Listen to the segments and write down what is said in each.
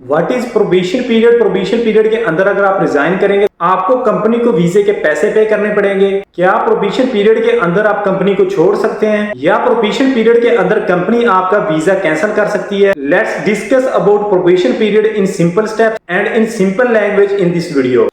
What is probation period? Probation period के अंदर अगर आप रिजाइन करेंगे आपको कंपनी को वीजे के पैसे पे करने पड़ेंगे। क्या प्रोबेशन पीरियड के अंदर आप कंपनी को छोड़ सकते हैं या प्रोबेशन पीरियड के अंदर कंपनी आपका वीजा कैंसिल कर सकती है? Let's discuss about probation period in simple steps and in simple language in this video.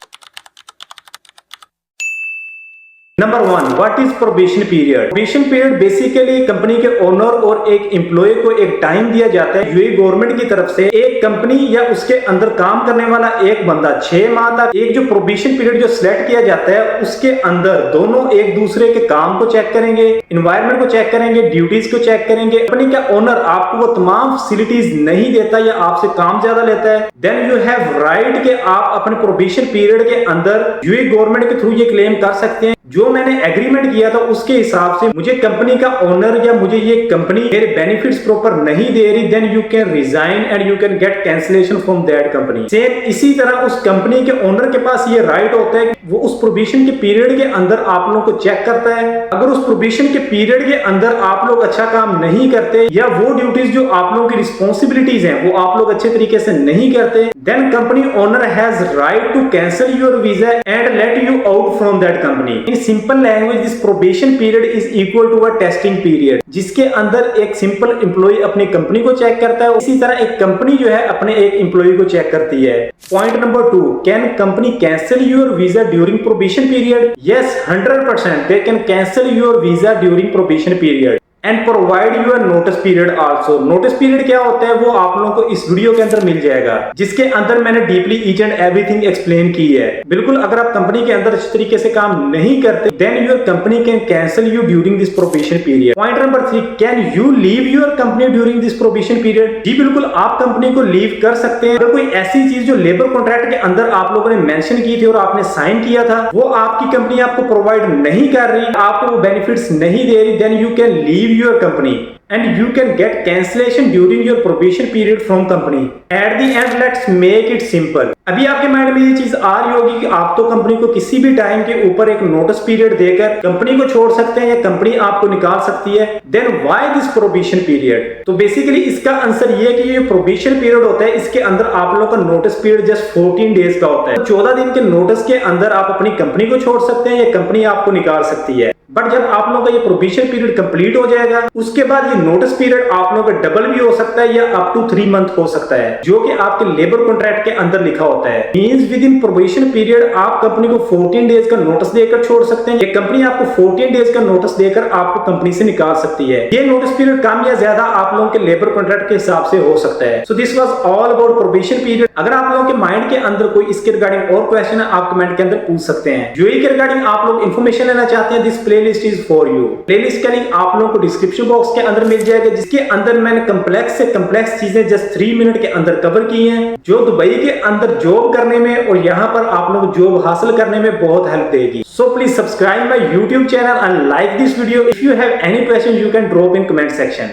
Number 1, what is probation period? Probation period basically company के ओनर और एक एम्प्लॉय को एक टाइम दिया जाता है यूएई गवर्नमेंट की तरफ से। एक कंपनी या उसके अंदर काम करने वाला एक बंदा 6 माह तक एक जो प्रोबेशन पीरियड जो सिलेक्ट किया जाता है उसके अंदर दोनों एक दूसरे के काम को चेक करेंगे, एनवायरमेंट को चेक करेंगे, ड्यूटीज को चेक करेंगे। कंपनी का ओनर आपको वो तमाम फैसिलिटीज नहीं देता या आपसे काम ज्यादा लेता है, देन यू हैव राइट के आप अपने प्रोबेशन पीरियड के अंदर यूएई गवर्नमेंट के थ्रू ये क्लेम कर सकते हैं जो मैंने एग्रीमेंट किया था उसके हिसाब से मुझे कंपनी का ओनर या मुझे ये कंपनी मेरे बेनिफिट्स प्रॉपर नहीं दे रही, then you can resign and you can get cancellation from that company. Same इसी तरह उस कंपनी के ओनर के पास ये राइट होता है कि वो उस प्रोबेशन के पीरियड के अंदर आप लोगों को चेक करता है। अगर उस प्रोबेशन के पीरियड के अंदर आप लोग अच्छा काम नहीं करते या वो ड्यूटीज जो आप लोगों की रिस्पॉन्सिबिलिटीज हैं वो आप लोग अच्छे तरीके से नहीं करते, then company owner has right to cancel your visa and let you out from that company. In simple language this probation period is equal to a testing period, जिसके अंदर एक सिंपल एम्प्लॉय अपनी कंपनी को check करता है, इसी तरह एक कंपनी जो है अपने एक एम्प्लॉय को चेक करती है। Point number 2, can company cancel your visa during probation period? Yes, 100% they can cancel your visa during probation period and provide your notice period also. Notice period क्या होता है वो आप लोगों को इस वीडियो के अंदर मिल जाएगा, जिसके अंदर मैंने deeply each and everything explain की है। बिल्कुल अगर आप कंपनी के अंदर इस तरीके से काम नहीं करते, then your company can cancel you during this probation period. Point number 3, can you leave your company during this probation period? जी बिल्कुल, आप कंपनी को लीव कर सकते हैं। अगर कोई ऐसी चीज जो लेबर कॉन्ट्रैक्ट के अंदर आप लोगों ने मेंशन की थी और आपने साइन किया था वो आपकी कंपनी आपको प्रोवाइड नहीं कर रही, आपको वो बेनिफिट्स नहीं दे रही, then you can leave your company and you can get cancellation during your probation period from company. At the end, let's make it simple. अभी आपके माइंड में ये चीज आ रही होगी कि आप तो कंपनी को किसी भी टाइम के ऊपर एक नोटिस पीरियड देकर कंपनी को छोड़ सकते हैं या कंपनी आपको निकाल सकती है, then why this probation period? तो बेसिकली इसका आंसर ये है कि ये प्रोबेशन पीरियड होता है, इसके अंदर आप लोगों का नोटिस पीरियड जस्ट 14 डेज का होता है। 14 दिन के नोटिस के अंदर आप अपनी कंपनी को छोड़ सकते हैं या कंपनी आपको निकाल सकती है। बट जब आप लोगों का ये प्रोबेशन पीरियड कंप्लीट हो जाएगा उसके बाद ये नोटिस पीरियड आप लोगों का डबल भी हो सकता है या अप टू 3 मंथ हो सकता है, जो कि आपके लेबर कॉन्ट्रैक्ट के अंदर लिखा होता है। Means with in probation period आप कंपनी को 14 डेज का नोटिस देकर छोड़ सकते हैं या कंपनी आपको 14 डेज का नोटिस देकर आपको कंपनी से निकाल सकती है। ये नोटिस पीरियड कम या ज्यादा आप लोगों के लेबर कॉन्ट्रैक्ट के हिसाब से हो सकता है। So this was all about probation period. अगर आप लोगों के माइंड के अंदर कोई इसके रिगार्डिंग और क्वेश्चन है आप कमेंट के अंदर पूछ सकते हैं। यूएई के रिगार्डिंग आप लोग इन्फॉर्मेशन लेना चाहते हैं, this playlist is for you. Playlist का लिंक आप लोगों को डिस्क्रिप्शन बॉक्स के अंदर मिल जाएगा, जिसके अंदर मैंने कम्प्लेक्स से कम्प्लेक्स चीजें जस्ट 3 मिनट के अंदर कवर की हैं, जो दुबई के अंदर जॉब करने में और यहाँ पर आप लोग जॉब हासिल करने में बहुत हेल्प देगी। So please subscribe my YouTube channel and like this video. If you have any question you can drop in comment section.